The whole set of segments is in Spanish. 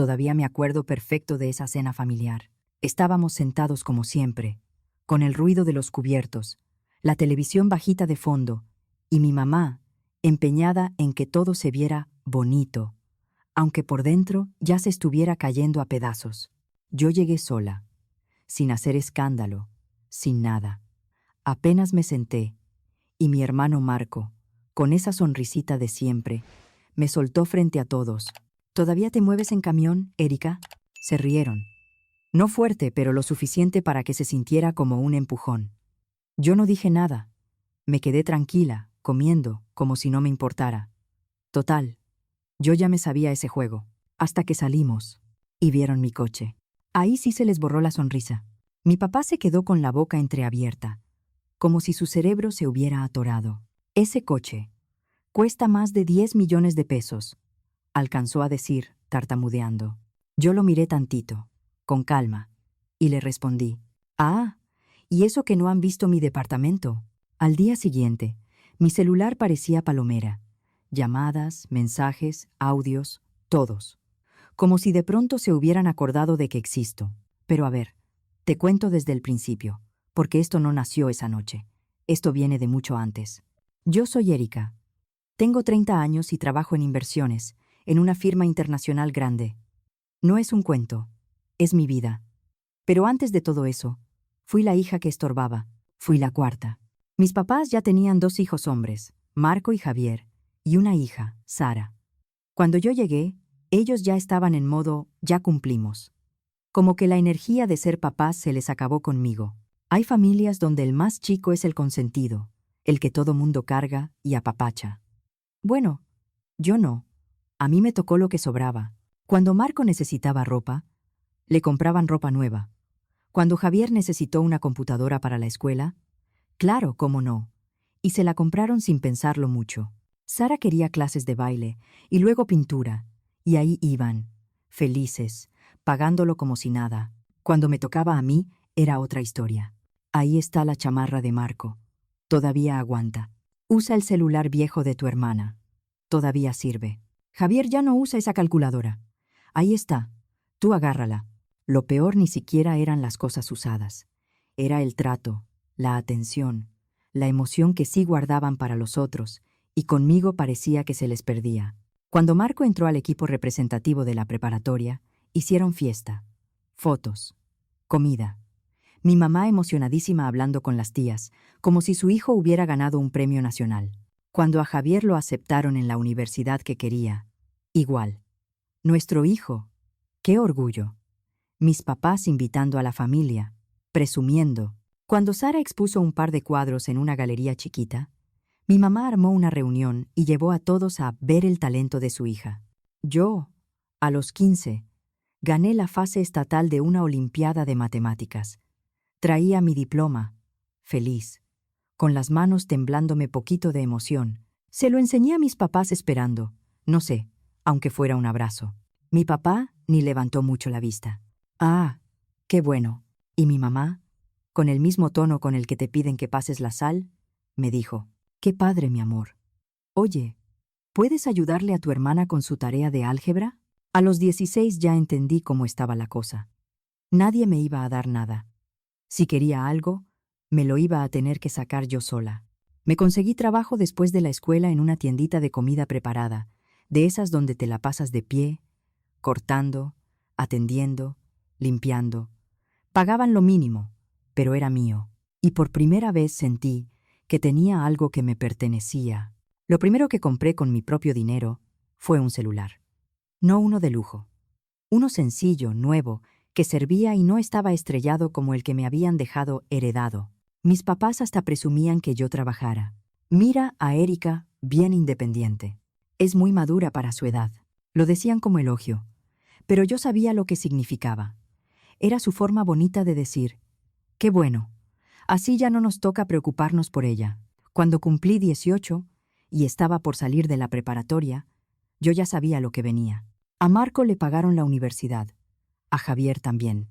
Todavía me acuerdo perfecto de esa cena familiar. Estábamos sentados como siempre, con el ruido de los cubiertos, la televisión bajita de fondo, y mi mamá, empeñada en que todo se viera bonito, aunque por dentro ya se estuviera cayendo a pedazos. Yo llegué sola, sin hacer escándalo, sin nada. Apenas me senté, y mi hermano Marco, con esa sonrisita de siempre, me soltó frente a todos. ¿Todavía te mueves en camión, Erika? Se rieron. No fuerte, pero lo suficiente para que se sintiera como un empujón. Yo no dije nada. Me quedé tranquila, comiendo, como si no me importara. Total, yo ya me sabía ese juego. Hasta que salimos y vieron mi coche. Ahí sí se les borró la sonrisa. Mi papá se quedó con la boca entreabierta, como si su cerebro se hubiera atorado. Ese coche cuesta más de 10 millones de pesos, alcanzó a decir, tartamudeando. Yo lo miré tantito, con calma, y le respondí, «Ah, ¿y eso que no han visto mi departamento?» Al día siguiente, mi celular parecía palomera. Llamadas, mensajes, audios, todos. Como si de pronto se hubieran acordado de que existo. Pero a ver, te cuento desde el principio, porque esto no nació esa noche. Esto viene de mucho antes. Yo soy Erika. Tengo 30 años y trabajo en inversiones, en una firma internacional grande. No es un cuento, es mi vida. Pero antes de todo eso, fui la hija que estorbaba, fui la cuarta. Mis papás ya tenían 2 hijos hombres, Marco y Javier, y una hija, Sara. Cuando yo llegué, ellos ya estaban en modo «ya cumplimos». Como que la energía de ser papás se les acabó conmigo. Hay familias donde el más chico es el consentido, el que todo mundo carga y apapacha. Bueno, yo no. A mí me tocó lo que sobraba. Cuando Marco necesitaba ropa, le compraban ropa nueva. Cuando Javier necesitó una computadora para la escuela, claro, cómo no, y se la compraron sin pensarlo mucho. Sara quería clases de baile y luego pintura, y ahí iban, felices, pagándolo como si nada. Cuando me tocaba a mí, era otra historia. Ahí está la chamarra de Marco. Todavía aguanta. Usa el celular viejo de tu hermana. Todavía sirve. Javier ya no usa esa calculadora. Ahí está. Tú agárrala. Lo peor ni siquiera eran las cosas usadas. Era el trato, la atención, la emoción que sí guardaban para los otros, y conmigo parecía que se les perdía. Cuando Marco entró al equipo representativo de la preparatoria, hicieron fiesta, fotos, comida. Mi mamá emocionadísima hablando con las tías, como si su hijo hubiera ganado un premio nacional. Cuando a Javier lo aceptaron en la universidad que quería, igual. Nuestro hijo, qué orgullo. Mis papás invitando a la familia, presumiendo. Cuando Sara expuso un par de cuadros en una galería chiquita, mi mamá armó una reunión y llevó a todos a ver el talento de su hija. Yo, a los 15, gané la fase estatal de una olimpiada de matemáticas. Traía mi diploma, feliz, con las manos temblándome poquito de emoción. Se lo enseñé a mis papás esperando, no sé, aunque fuera un abrazo. Mi papá ni levantó mucho la vista. Ah, qué bueno. ¿Y mi mamá? Con el mismo tono con el que te piden que pases la sal, me dijo, «Qué padre, mi amor. Oye, ¿puedes ayudarle a tu hermana con su tarea de álgebra?» A los 16 ya entendí cómo estaba la cosa. Nadie me iba a dar nada. Si quería algo, me lo iba a tener que sacar yo sola. Me conseguí trabajo después de la escuela en una tiendita de comida preparada, de esas donde te la pasas de pie, cortando, atendiendo, limpiando. Pagaban lo mínimo, pero era mío. Y por primera vez sentí que tenía algo que me pertenecía. Lo primero que compré con mi propio dinero fue un celular. No uno de lujo. Uno sencillo, nuevo, que servía y no estaba estrellado como el que me habían dejado heredado. Mis papás hasta presumían que yo trabajara. Mira a Erika, bien independiente. Es muy madura para su edad. Lo decían como elogio. Pero yo sabía lo que significaba. Era su forma bonita de decir, «Qué bueno, así ya no nos toca preocuparnos por ella». Cuando cumplí 18 y estaba por salir de la preparatoria, yo ya sabía lo que venía. A Marco le pagaron la universidad, a Javier también.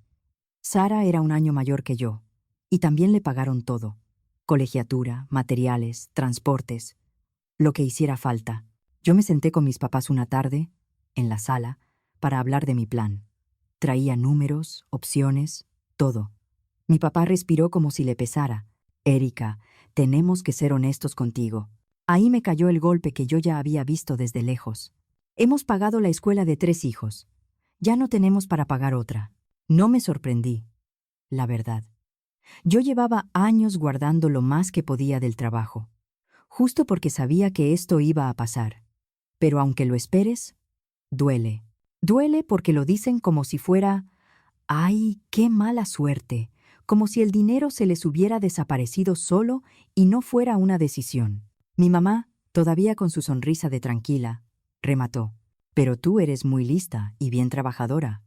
Sara era un año mayor que yo, y también le pagaron todo, colegiatura, materiales, transportes, lo que hiciera falta. Yo me senté con mis papás una tarde, en la sala, para hablar de mi plan. Traía números, opciones, todo. Mi papá respiró como si le pesara. Erika, tenemos que ser honestos contigo. Ahí me cayó el golpe que yo ya había visto desde lejos. Hemos pagado la escuela de 3 hijos. Ya no tenemos para pagar otra. No me sorprendí, la verdad. Yo llevaba años guardando lo más que podía del trabajo, justo porque sabía que esto iba a pasar. Pero aunque lo esperes, duele. Duele porque lo dicen como si fuera, ¡ay, qué mala suerte! Como si el dinero se les hubiera desaparecido solo y no fuera una decisión. Mi mamá, todavía con su sonrisa de tranquila, remató. Pero tú eres muy lista y bien trabajadora.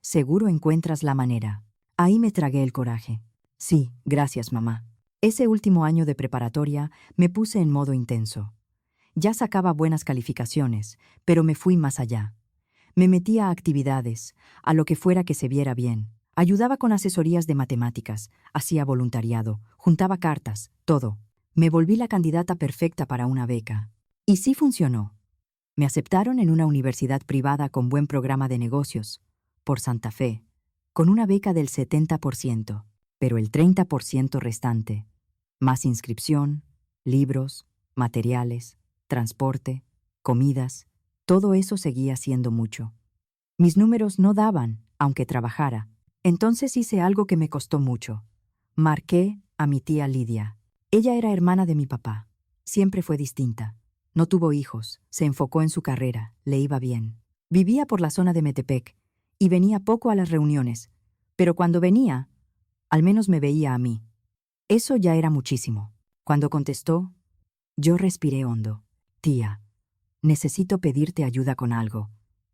Seguro encuentras la manera. Ahí me tragué el coraje. Sí, gracias, mamá. Ese último año de preparatoria me puse en modo intenso. Ya sacaba buenas calificaciones, pero me fui más allá. Me metía a actividades, a lo que fuera que se viera bien. Ayudaba con asesorías de matemáticas, hacía voluntariado, juntaba cartas, todo. Me volví la candidata perfecta para una beca. Y sí funcionó. Me aceptaron en una universidad privada con buen programa de negocios, por Santa Fe, con una beca del 70%, pero el 30% restante, más inscripción, libros, materiales, transporte, comidas, todo eso seguía siendo mucho. Mis números no daban, aunque trabajara. Entonces hice algo que me costó mucho. Marqué a mi tía Lidia. Ella era hermana de mi papá. Siempre fue distinta. No tuvo hijos, se enfocó en su carrera, le iba bien. Vivía por la zona de Metepec y venía poco a las reuniones, pero cuando venía, al menos me veía a mí. Eso ya era muchísimo. Cuando contestó, yo respiré hondo. Tía, necesito pedirte ayuda con algo,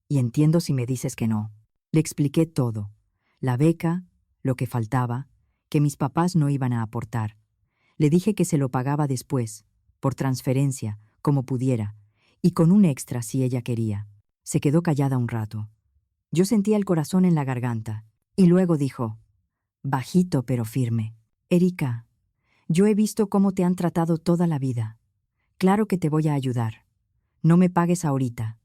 y entiendo si me dices que no. Le expliqué todo. La beca, lo que faltaba, que mis papás no iban a aportar. Le dije que se lo pagaba después, por transferencia, como pudiera, y con un extra si ella quería. Se quedó callada un rato. Yo sentía el corazón en la garganta, y luego dijo, bajito pero firme, Erika, yo he visto cómo te han tratado toda la vida. Claro que te voy a ayudar. No me pagues ahorita.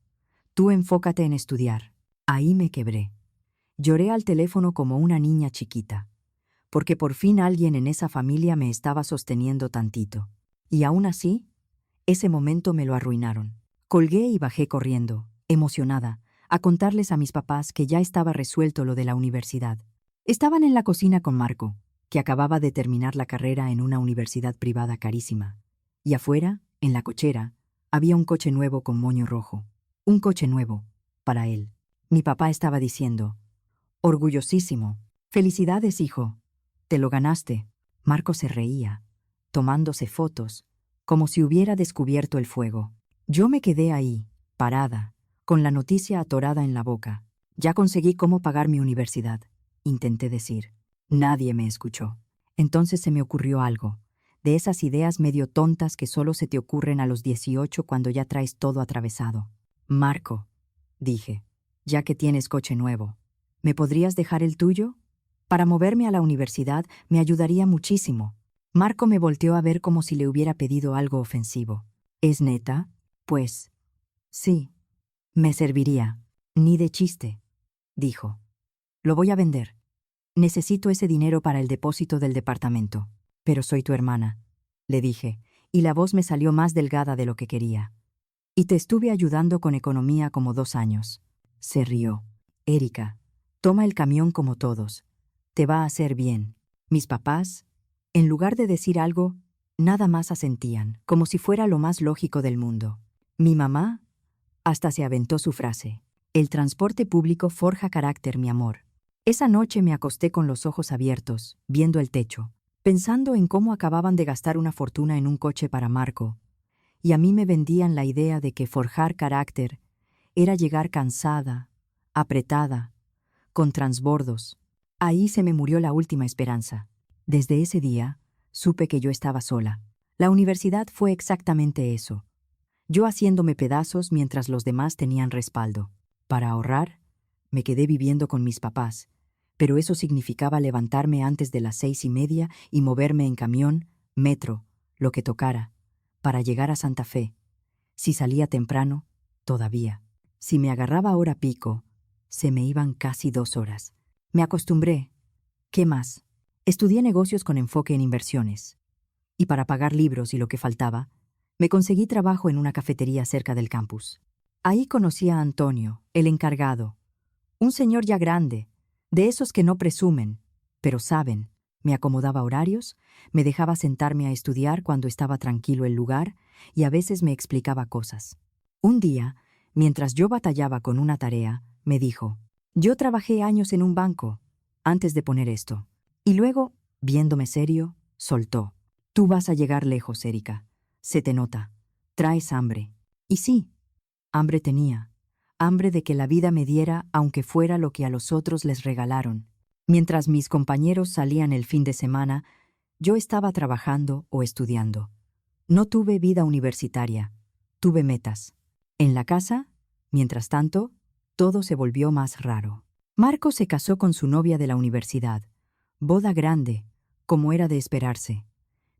Tú enfócate en estudiar. Ahí me quebré. Lloré al teléfono como una niña chiquita, porque por fin alguien en esa familia me estaba sosteniendo tantito. Y aún así, ese momento me lo arruinaron. Colgué y bajé corriendo, emocionada, a contarles a mis papás que ya estaba resuelto lo de la universidad. Estaban en la cocina con Marco, que acababa de terminar la carrera en una universidad privada carísima. Y afuera, en la cochera, había un coche nuevo con moño rojo. Un coche nuevo, para él. Mi papá estaba diciendo, orgullosísimo, felicidades, hijo, te lo ganaste. Marco se reía, tomándose fotos, como si hubiera descubierto el fuego. Yo me quedé ahí, parada, con la noticia atorada en la boca. Ya conseguí cómo pagar mi universidad, intenté decir. Nadie me escuchó. Entonces se me ocurrió algo, de esas ideas medio tontas que solo se te ocurren a los 18 cuando ya traes todo atravesado. Marco, dije, ya que tienes coche nuevo, ¿me podrías dejar el tuyo? Para moverme a la universidad me ayudaría muchísimo. Marco me volteó a ver como si le hubiera pedido algo ofensivo. ¿Es neta? Pues, sí, me serviría. Ni de chiste, dijo. Lo voy a vender. Necesito ese dinero para el depósito del departamento. Pero soy tu hermana, le dije, y la voz me salió más delgada de lo que quería. Y te estuve ayudando con economía como 2 años. Se rió. Erika, toma el camión como todos. Te va a hacer bien. Mis papás, en lugar de decir algo, nada más asentían, como si fuera lo más lógico del mundo. Mi mamá hasta se aventó su frase. El transporte público forja carácter, mi amor. Esa noche me acosté con los ojos abiertos, viendo el techo, pensando en cómo acababan de gastar una fortuna en un coche para Marco, y a mí me vendían la idea de que forjar carácter era llegar cansada, apretada, con transbordos. Ahí se me murió la última esperanza. Desde ese día, supe que yo estaba sola. La universidad fue exactamente eso. Yo haciéndome pedazos mientras los demás tenían respaldo. Para ahorrar, me quedé viviendo con mis papás, pero eso significaba levantarme antes de las 6:30 y moverme en camión, metro, lo que tocara, para llegar a Santa Fe. Si salía temprano, todavía. Si me agarraba hora pico, Se me iban casi 2 horas. Me acostumbré. ¿Qué más? Estudié negocios con enfoque en inversiones. Y para pagar libros y lo que faltaba, me conseguí trabajo en una cafetería cerca del campus. Ahí conocí a Antonio, el encargado, un señor ya grande, de esos que no presumen, pero saben. Me acomodaba horarios, me dejaba sentarme a estudiar cuando estaba tranquilo el lugar y a veces me explicaba cosas. Un día, mientras yo batallaba con una tarea, me dijo: «Yo trabajé años en un banco, antes de poner esto». Y luego, viéndome serio, soltó: «Tú vas a llegar lejos, Erika. Se te nota. Traes hambre». Y sí, hambre tenía. Hambre de que la vida me diera aunque fuera lo que a los otros les regalaron. Mientras mis compañeros salían el fin de semana, yo estaba trabajando o estudiando. No tuve vida universitaria, tuve metas. En la casa, mientras tanto, todo se volvió más raro. Marco se casó con su novia de la universidad. Boda grande, como era de esperarse.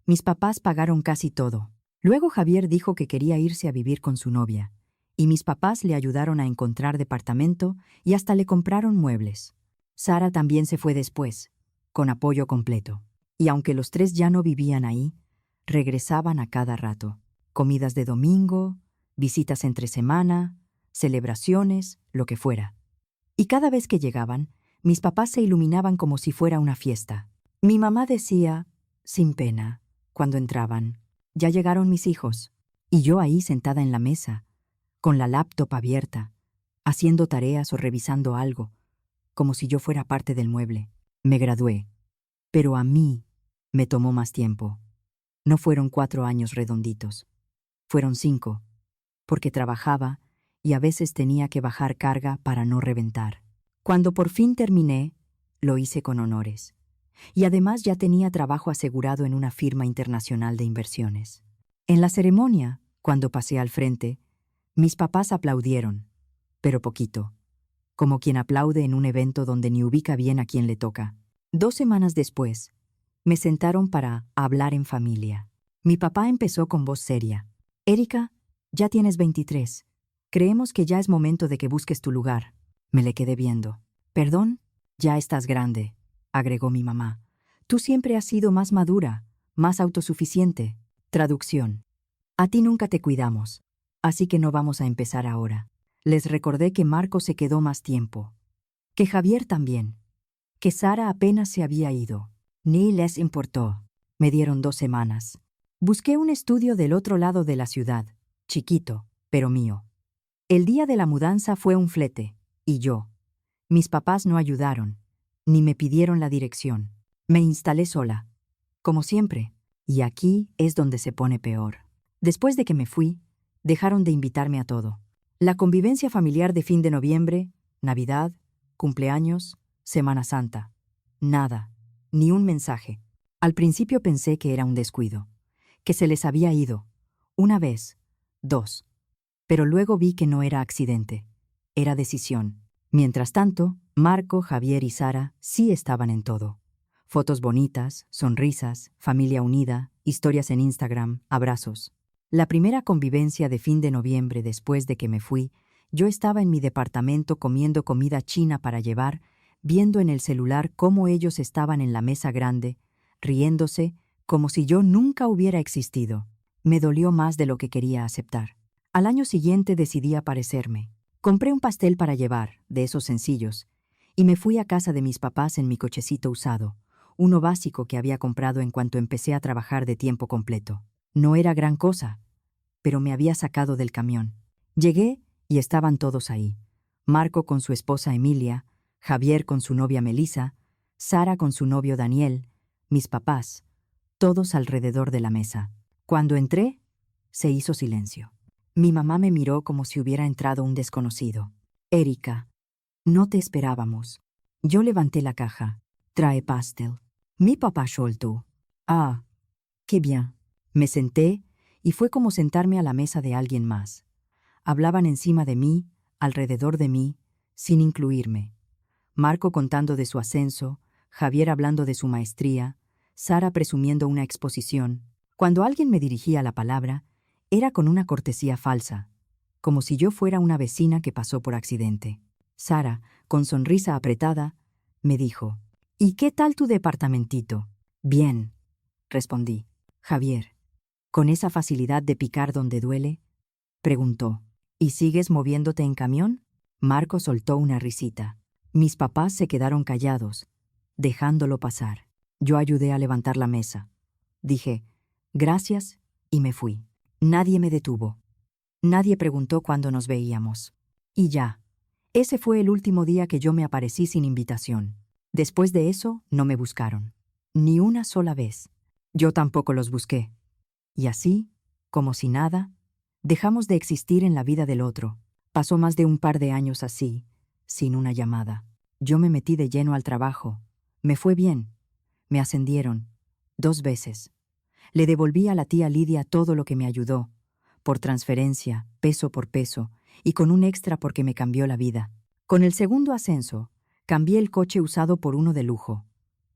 Mis papás pagaron casi todo. Luego Javier dijo que quería irse a vivir con su novia, y mis papás le ayudaron a encontrar departamento y hasta le compraron muebles. Sara también se fue después, con apoyo completo. Y aunque los tres ya no vivían ahí, regresaban a cada rato. Comidas de domingo, visitas entre semana, celebraciones, lo que fuera. Y cada vez que llegaban, mis papás se iluminaban como si fuera una fiesta. Mi mamá decía, sin pena, cuando entraban: «Ya llegaron mis hijos». Y yo ahí sentada en la mesa, con la laptop abierta, haciendo tareas o revisando algo, como si yo fuera parte del mueble. Me gradué, pero a mí me tomó más tiempo. No fueron 4 años redonditos, fueron 5, porque trabajaba y a veces tenía que bajar carga para no reventar. Cuando por fin terminé, lo hice con honores. Y además ya tenía trabajo asegurado en una firma internacional de inversiones. En la ceremonia, cuando pasé al frente, mis papás aplaudieron, pero poquito, como quien aplaude en un evento donde ni ubica bien a quién le toca. 2 semanas después, me sentaron para hablar en familia. Mi papá empezó con voz seria: «Erika, ya tienes 23. Creemos que ya es momento de que busques tu lugar». Me le quedé viendo. «Perdón, ya estás grande», agregó mi mamá. «Tú siempre has sido más madura, más autosuficiente». Traducción: «A ti nunca te cuidamos, así que no vamos a empezar ahora». Les recordé que Marco se quedó más tiempo, que Javier también, que Sara apenas se había ido. Ni les importó. Me dieron 2 semanas. Busqué un estudio del otro lado de la ciudad, chiquito, pero mío. El día de la mudanza fue un flete, y yo. Mis papás no ayudaron, ni me pidieron la dirección. Me instalé sola, como siempre, y aquí es donde se pone peor. Después de que me fui, dejaron de invitarme a todo. La convivencia familiar de fin de noviembre, Navidad, cumpleaños, Semana Santa. Nada, ni un mensaje. Al principio pensé que era un descuido, que se les había ido. 1 vez, 2. Pero luego vi que no era accidente, era decisión. Mientras tanto, Marco, Javier y Sara sí estaban en todo. Fotos bonitas, sonrisas, familia unida, historias en Instagram, abrazos. La primera convivencia de fin de noviembre después de que me fui, yo estaba en mi departamento comiendo comida china para llevar, viendo en el celular cómo ellos estaban en la mesa grande, riéndose como si yo nunca hubiera existido. Me dolió más de lo que quería aceptar. Al año siguiente decidí aparecerme. Compré un pastel para llevar, de esos sencillos, y me fui a casa de mis papás en mi cochecito usado, uno básico que había comprado en cuanto empecé a trabajar de tiempo completo. No era gran cosa, pero me había sacado del camión. Llegué y estaban todos ahí. Marco con su esposa Emilia, Javier con su novia Melissa, Sara con su novio Daniel, mis papás, todos alrededor de la mesa. Cuando entré, se hizo silencio. Mi mamá me miró como si hubiera entrado un desconocido. «Erika, no te esperábamos». Yo levanté la caja. «Trae pastel». Mi papá soltó. «Ah, qué bien». Me senté y fue como sentarme a la mesa de alguien más. Hablaban encima de mí, alrededor de mí, sin incluirme. Marco contando de su ascenso, Javier hablando de su maestría, Sara presumiendo una exposición. Cuando alguien me dirigía la palabra, era con una cortesía falsa, como si yo fuera una vecina que pasó por accidente. Sara, Con sonrisa apretada, me dijo, ¿y qué tal tu departamentito? Bien, respondí. Javier, con esa facilidad de picar donde duele, preguntó, ¿y sigues moviéndote en camión? Marco soltó una risita. Mis papás se quedaron callados, dejándolo pasar. Yo ayudé a levantar la mesa. Dije, gracias, y me fui. Nadie me detuvo. Nadie preguntó cuándo nos veíamos. Y ya. Ese fue el último día que yo me aparecí sin invitación. Después de eso, no me buscaron. Ni una sola vez. Yo tampoco los busqué. Y así, como si nada, dejamos de existir en la vida del otro. Pasó más de un par de años así, sin una llamada. Yo me metí de lleno al trabajo. Me fue bien. Me ascendieron. 2 veces. Le devolví a la tía Lidia todo lo que me ayudó, por transferencia, peso por peso, y con un extra porque me cambió la vida. Con el segundo ascenso, cambié el coche usado por uno de lujo,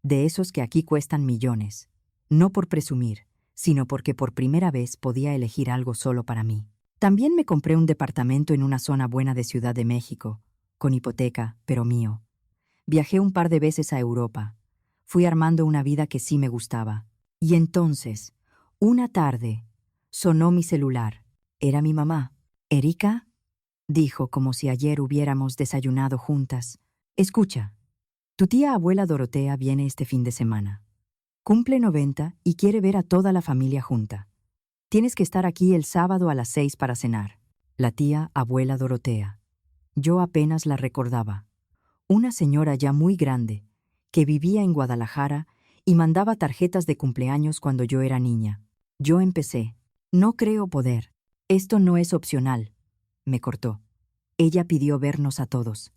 de esos que aquí cuestan millones. No por presumir, sino porque por primera vez podía elegir algo solo para mí. También me compré un departamento en una zona buena de Ciudad de México, con hipoteca, pero mío. Viajé un par de veces a Europa. Fui armando una vida que sí me gustaba. Y entonces, una tarde, sonó mi celular. Era mi mamá. «¿Erika?», dijo como si ayer hubiéramos desayunado juntas. «Escucha, tu tía abuela Dorotea viene este fin de semana. Cumple 90 y quiere ver a toda la familia junta. Tienes que estar aquí el sábado a las 6 para cenar». La tía abuela Dorotea. Yo apenas la recordaba. Una señora ya muy grande, que vivía en Guadalajara y mandaba tarjetas de cumpleaños cuando yo era niña. Yo empecé. «No creo poder. Esto no es opcional», me cortó. Ella pidió vernos a todos.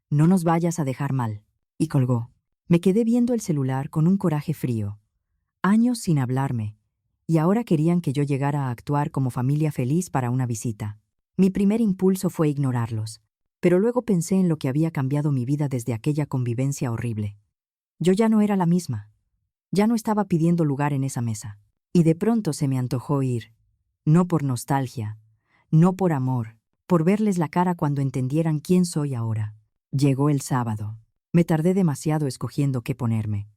«No nos vayas a dejar mal». Y colgó. Me quedé viendo el celular con un coraje frío. Años sin hablarme, y ahora querían que yo llegara a actuar como familia feliz para una visita. Mi primer impulso fue ignorarlos, pero luego pensé en lo que había cambiado mi vida desde aquella convivencia horrible. Yo ya no era la misma. Ya no estaba pidiendo lugar en esa mesa. Y de pronto se me antojó ir. No por nostalgia, no por amor, por verles la cara cuando entendieran quién soy ahora. Llegó el sábado. Me tardé demasiado escogiendo qué ponerme.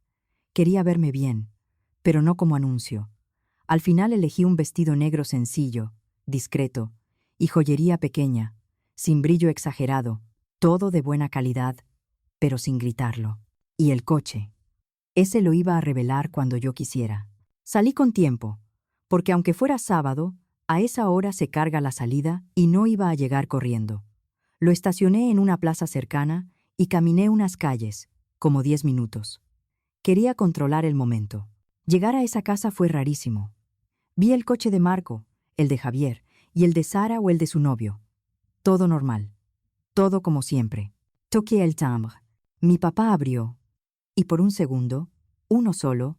Quería verme bien, pero no como anuncio. Al final elegí un vestido negro sencillo, discreto, y joyería pequeña, sin brillo exagerado, todo de buena calidad, pero sin gritarlo. Y el coche. Ese lo iba a revelar cuando yo quisiera. Salí con tiempo, porque aunque fuera sábado, a esa hora se carga la salida y no iba a llegar corriendo. Lo estacioné en una plaza cercana y caminé unas calles, como 10 minutos. Quería controlar el momento. Llegar a esa casa fue rarísimo. Vi el coche de Marco, el de Javier, y el de Sara o el de su novio. Todo normal. Todo como siempre. Toqué el timbre. Mi papá abrió. Y por un segundo, uno solo,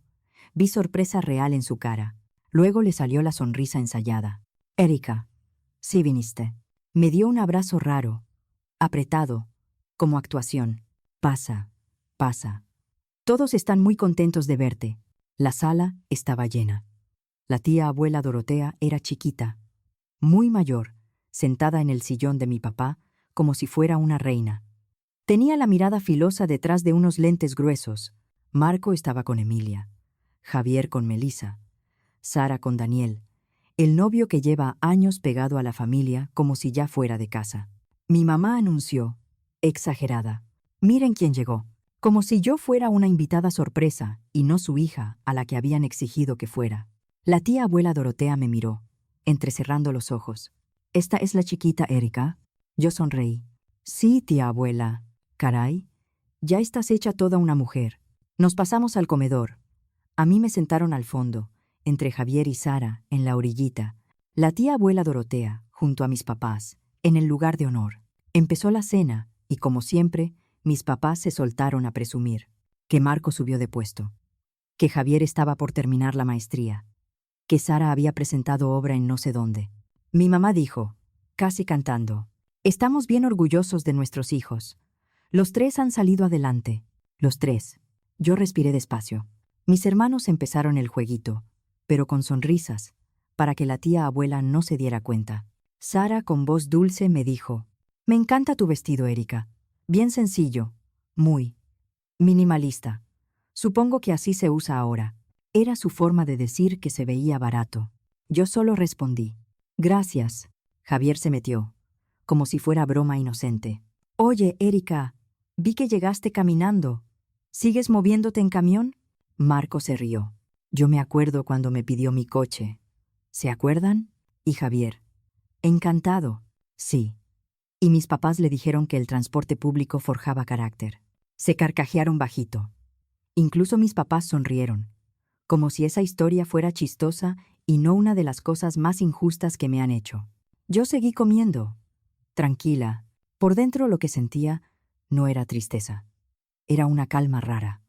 vi sorpresa real en su cara. Luego le salió la sonrisa ensayada. «Erika, sí viniste». Me dio un abrazo raro, apretado, como actuación. «Pasa, pasa. Todos están muy contentos de verte». La sala estaba llena. La tía abuela Dorotea era chiquita, muy mayor, sentada en el sillón de mi papá, como si fuera una reina. Tenía la mirada filosa detrás de unos lentes gruesos. Marco estaba con Emilia, Javier con Melissa, Sara con Daniel, el novio que lleva años pegado a la familia como si ya fuera de casa. Mi mamá anunció, exagerada, «Miren quién llegó», como si yo fuera una invitada sorpresa y no su hija a la que habían exigido que fuera. La tía abuela Dorotea me miró, entrecerrando los ojos. «¿Esta es la chiquita Erika?» Yo sonreí. «Sí, tía abuela. Caray, ya estás hecha toda una mujer». Nos pasamos al comedor. A mí me sentaron al fondo, entre Javier y Sara, en la orillita. La tía abuela Dorotea, junto a mis papás, en el lugar de honor. Empezó la cena y, como siempre, mis papás se soltaron a presumir. Que Marco subió de puesto. Que Javier estaba por terminar la maestría. Que Sara había presentado obra en no sé dónde. Mi mamá dijo, casi cantando, «Estamos bien orgullosos de nuestros hijos. Los 3 han salido adelante. Los 3». Yo respiré despacio. Mis hermanos empezaron el jueguito, pero con sonrisas, para que la tía abuela no se diera cuenta. Sara, con voz dulce, me dijo, «Me encanta tu vestido, Erika. Bien sencillo, muy minimalista. Supongo que así se usa ahora. Era su forma de decir que se veía barato. Yo solo respondí. Gracias. Javier se metió, como si fuera broma inocente. Oye, Erika, vi que llegaste caminando. ¿Sigues moviéndote en camión? Marco se rió. Yo me acuerdo cuando me pidió mi coche. ¿Se acuerdan? Y Javier. Encantado. Sí. Y mis papás le dijeron que el transporte público forjaba carácter. Se carcajearon bajito. Incluso mis papás sonrieron, como si esa historia fuera chistosa y no una de las cosas más injustas que me han hecho. Yo seguí comiendo, tranquila. Por dentro lo que sentía no era tristeza, era una calma rara,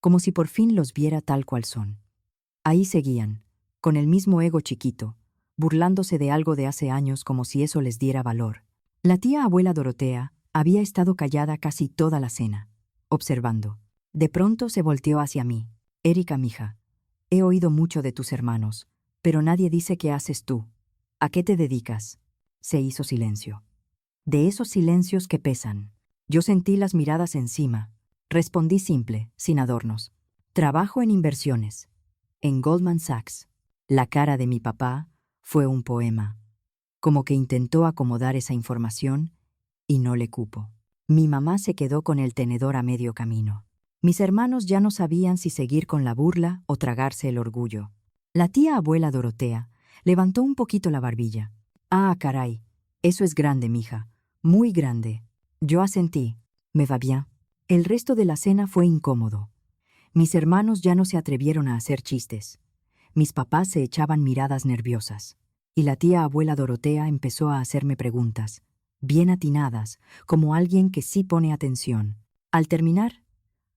como si por fin los viera tal cual son. Ahí seguían, con el mismo ego chiquito, burlándose de algo de hace años como si eso les diera valor. La tía abuela Dorotea había estado callada casi toda la cena, observando. De pronto se volteó hacia mí. Erika, mija, he oído mucho de tus hermanos, pero nadie dice qué haces tú. ¿A qué te dedicas? Se hizo silencio. De esos silencios que pesan. Yo sentí las miradas encima. Respondí simple, sin adornos. Trabajo en inversiones. En Goldman Sachs. La cara de mi papá fue un poema. Como que intentó acomodar esa información y no le cupo. Mi mamá se quedó con el tenedor a medio camino. Mis hermanos ya no sabían si seguir con la burla o tragarse el orgullo. La tía abuela Dorotea levantó un poquito la barbilla. Ah, caray, eso es grande, mija, muy grande. Yo asentí. Me va bien. El resto de la cena fue incómodo. Mis hermanos ya no se atrevieron a hacer chistes. Mis papás se echaban miradas nerviosas. Y la tía abuela Dorotea empezó a hacerme preguntas, bien atinadas, como alguien que sí pone atención. Al terminar,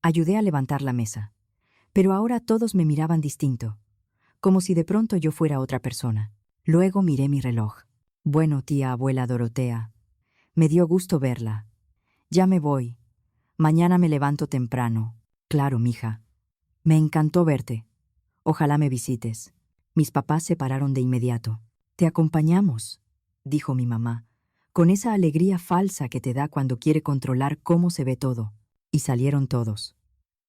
ayudé a levantar la mesa. Pero ahora todos me miraban distinto, como si de pronto yo fuera otra persona. Luego miré mi reloj. Bueno, tía abuela Dorotea, me dio gusto verla. Ya me voy. Mañana me levanto temprano. Claro, mija. Me encantó verte. Ojalá me visites. Mis papás se pararon de inmediato. Te acompañamos, dijo mi mamá, con esa alegría falsa que te da cuando quiere controlar cómo se ve todo. Y salieron todos.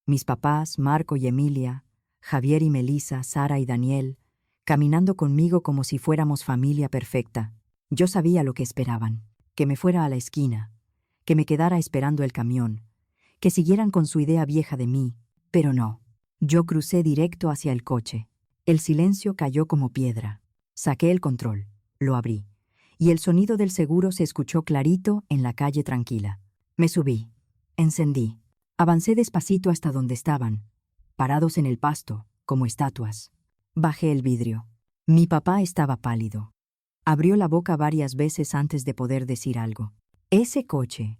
Mis papás, Marco y Emilia, Javier y Melissa, Sara y Daniel, caminando conmigo como si fuéramos familia perfecta. Yo sabía lo que esperaban, que me fuera a la esquina, que me quedara esperando el camión, que siguieran con su idea vieja de mí, pero no. Yo crucé directo hacia el coche. El silencio cayó como piedra. Saqué el control, lo abrí, y el sonido del seguro se escuchó clarito en la calle tranquila. Me subí, encendí, avancé despacito hasta donde estaban, parados en el pasto, como estatuas. Bajé el vidrio. Mi papá estaba pálido. Abrió la boca varias veces antes de poder decir algo. Ese coche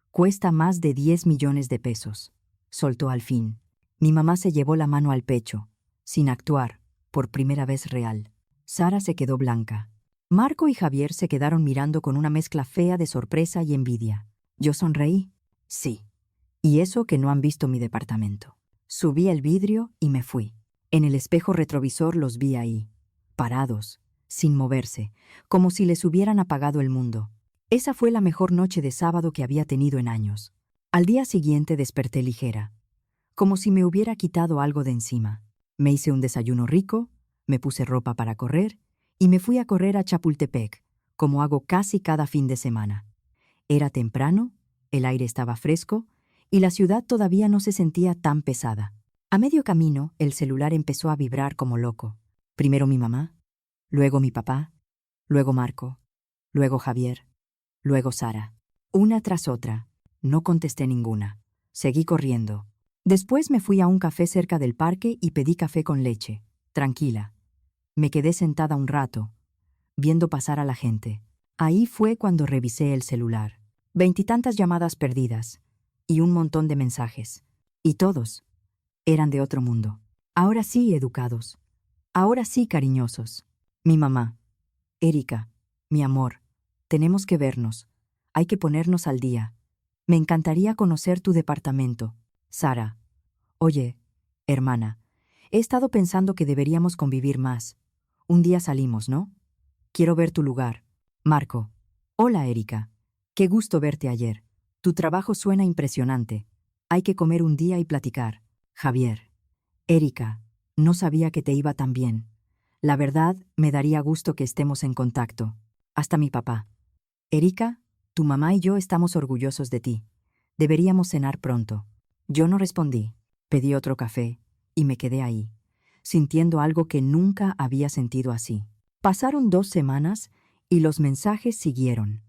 cuesta más de 10 millones de pesos, soltó al fin. Mi mamá se llevó la mano al pecho, sin actuar, por primera vez real. Sara se quedó blanca. Marco y Javier se quedaron mirando con una mezcla fea de sorpresa y envidia. Yo sonreí. Sí. Y eso que no han visto mi departamento. Subí el vidrio y me fui. En el espejo retrovisor los vi ahí, parados, sin moverse, como si les hubieran apagado el mundo. Esa fue la mejor noche de sábado que había tenido en años. Al día siguiente desperté ligera, como si me hubiera quitado algo de encima. Me hice un desayuno rico, me puse ropa para correr y me fui a correr a Chapultepec, como hago casi cada fin de semana. Era temprano, el aire estaba fresco y la ciudad todavía no se sentía tan pesada. A medio camino, el celular empezó a vibrar como loco. Primero mi mamá, luego mi papá, luego Marco, luego Javier, luego Sara. Una tras otra. No contesté ninguna. Seguí corriendo. Después me fui a un café cerca del parque y pedí café con leche, tranquila. Me quedé sentada un rato, viendo pasar a la gente. Ahí fue cuando revisé el celular. 20 y tantas llamadas perdidas y un montón de mensajes. Y todos eran de otro mundo. Ahora sí educados. Ahora sí cariñosos. Mi mamá. Erika, mi amor, tenemos que vernos. Hay que ponernos al día. Me encantaría conocer tu departamento. Sara. Oye, hermana, he estado pensando que deberíamos convivir más. Un día salimos, ¿no? Quiero ver tu lugar. Marco. Hola, Erika. Qué gusto verte ayer. Tu trabajo suena impresionante. Hay que comer un día y platicar. Javier. Erika, no sabía que te iba tan bien. La verdad, me daría gusto que estemos en contacto. Hasta mi papá. Erika, tu mamá y yo estamos orgullosos de ti. Deberíamos cenar pronto. Yo no respondí. Pedí otro café y me quedé ahí, sintiendo algo que nunca había sentido así. Pasaron 2 semanas y los mensajes siguieron,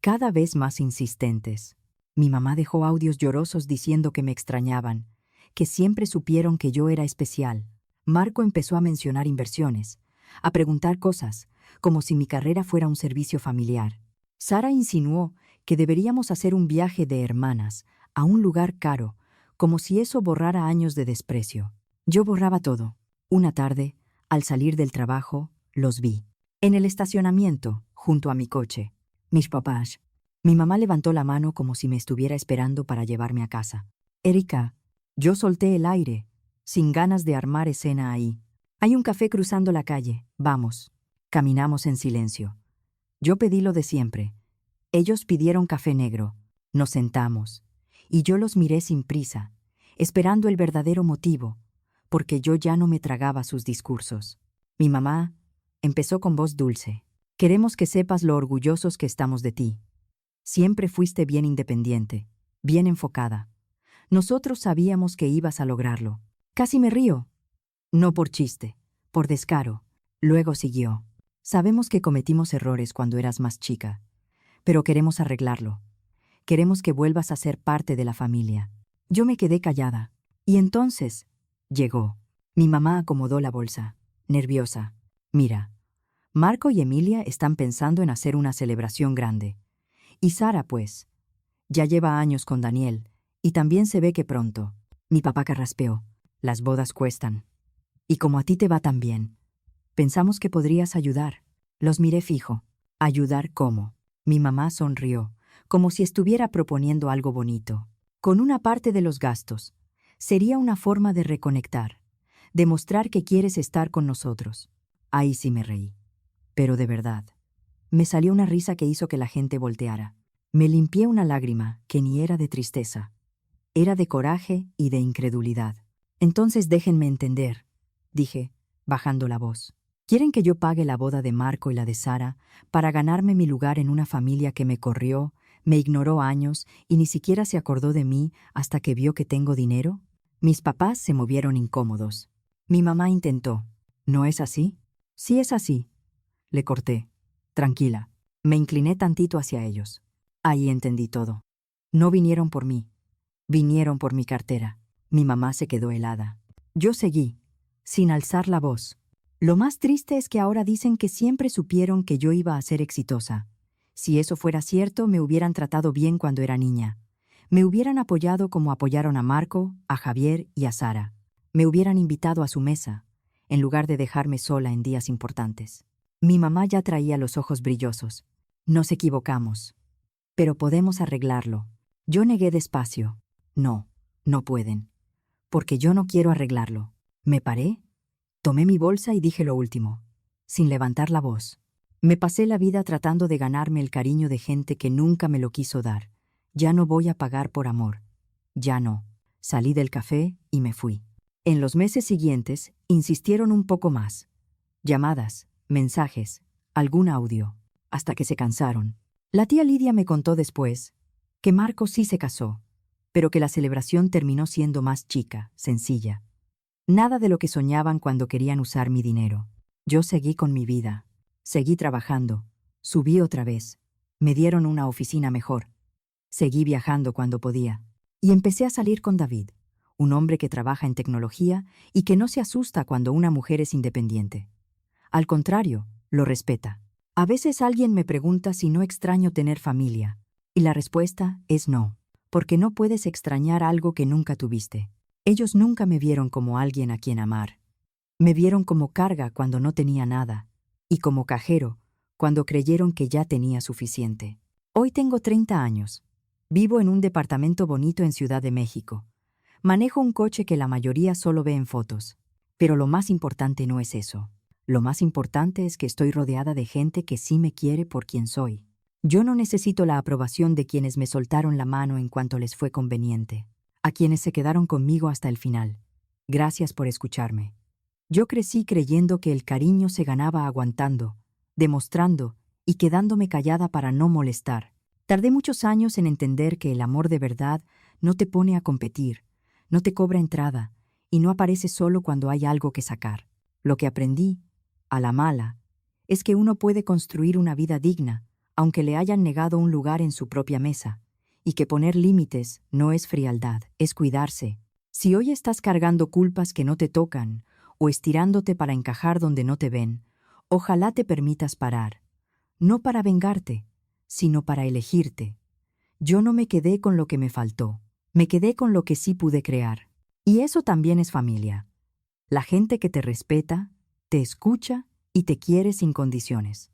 cada vez más insistentes. Mi mamá dejó audios llorosos diciendo que me extrañaban, que siempre supieron que yo era especial. Marco empezó a mencionar inversiones, a preguntar cosas, como si mi carrera fuera un servicio familiar. Sara insinuó que deberíamos hacer un viaje de hermanas a un lugar caro, como si eso borrara años de desprecio. Yo borraba todo. Una tarde, al salir del trabajo, los vi. En el estacionamiento, junto a mi coche. Mis papás. Mi mamá levantó la mano como si me estuviera esperando para llevarme a casa. Erika, yo solté el aire, sin ganas de armar escena ahí. Hay un café cruzando la calle, vamos. Caminamos en silencio. Yo pedí lo de siempre. Ellos pidieron café negro. Nos sentamos. Y yo los miré sin prisa, esperando el verdadero motivo, porque yo ya no me tragaba sus discursos. Mi mamá empezó con voz dulce. Queremos que sepas lo orgullosos que estamos de ti. Siempre fuiste bien independiente, bien enfocada. Nosotros sabíamos que ibas a lograrlo. Casi me río. No por chiste, por descaro. Luego siguió. Sabemos que cometimos errores cuando eras más chica, pero queremos arreglarlo. Queremos que vuelvas a ser parte de la familia. Yo me quedé callada. Y entonces, llegó. Mi mamá acomodó la bolsa, nerviosa. Mira, Marco y Emilia están pensando en hacer una celebración grande. Y Sara, pues, ya lleva años con Daniel, y también se ve que pronto. Mi papá carraspeó. Las bodas cuestan. Y como a ti te va tan bien, pensamos que podrías ayudar. Los miré fijo. ¿Ayudar cómo? Mi mamá sonrió, como si estuviera proponiendo algo bonito. Con una parte de los gastos. Sería una forma de reconectar, demostrar que quieres estar con nosotros. Ahí sí me reí. Pero de verdad. Me salió una risa que hizo que la gente volteara. Me limpié una lágrima que ni era de tristeza. Era de coraje y de incredulidad. Entonces déjenme entender, dije, bajando la voz. ¿Quieren que yo pague la boda de Marco y la de Sara para ganarme mi lugar en una familia que me corrió, me ignoró años y ni siquiera se acordó de mí hasta que vio que tengo dinero? Mis papás se movieron incómodos. Mi mamá intentó. ¿No es así? Sí es así. Le corté. Tranquila. Me incliné tantito hacia ellos. Ahí entendí todo. No vinieron por mí. Vinieron por mi cartera. Mi mamá se quedó helada. Yo seguí, sin alzar la voz. Lo más triste es que ahora dicen que siempre supieron que yo iba a ser exitosa. Si eso fuera cierto, me hubieran tratado bien cuando era niña. Me hubieran apoyado como apoyaron a Marco, a Javier y a Sara. Me hubieran invitado a su mesa, en lugar de dejarme sola en días importantes. Mi mamá ya traía los ojos brillosos. Nos equivocamos. Pero podemos arreglarlo. Yo negué despacio. No, no pueden. Porque yo no quiero arreglarlo. Me paré, tomé mi bolsa y dije lo último, sin levantar la voz. Me pasé la vida tratando de ganarme el cariño de gente que nunca me lo quiso dar. Ya no voy a pagar por amor. Ya no. Salí del café y me fui. En los meses siguientes, insistieron un poco más. Llamadas, mensajes, algún audio, hasta que se cansaron. La tía Lidia me contó después que Marco sí se casó, pero que la celebración terminó siendo más chica, sencilla. Nada de lo que soñaban cuando querían usar mi dinero. Yo seguí con mi vida. Seguí trabajando. Subí otra vez. Me dieron una oficina mejor. Seguí viajando cuando podía. Y empecé a salir con David, un hombre que trabaja en tecnología y que no se asusta cuando una mujer es independiente. Al contrario, lo respeta. A veces alguien me pregunta si no extraño tener familia, y la respuesta es no, porque no puedes extrañar algo que nunca tuviste. Ellos nunca me vieron como alguien a quien amar. Me vieron como carga cuando no tenía nada, y como cajero cuando creyeron que ya tenía suficiente. Hoy tengo 30 años. Vivo en un departamento bonito en Ciudad de México. Manejo un coche que la mayoría solo ve en fotos. Pero lo más importante no es eso. Lo más importante es que estoy rodeada de gente que sí me quiere por quien soy. Yo no necesito la aprobación de quienes me soltaron la mano en cuanto les fue conveniente, a quienes se quedaron conmigo hasta el final. Gracias por escucharme. Yo crecí creyendo que el cariño se ganaba aguantando, demostrando y quedándome callada para no molestar. Tardé muchos años en entender que el amor de verdad no te pone a competir, no te cobra entrada y no aparece solo cuando hay algo que sacar. Lo que aprendí, a la mala, es que uno puede construir una vida digna, aunque le hayan negado un lugar en su propia mesa, y que poner límites no es frialdad, es cuidarse. Si hoy estás cargando culpas que no te tocan, o estirándote para encajar donde no te ven, ojalá te permitas parar, no para vengarte, sino para elegirte. Yo no me quedé con lo que me faltó, me quedé con lo que sí pude crear. Y eso también es familia. La gente que te respeta, te escucha y te quiere sin condiciones.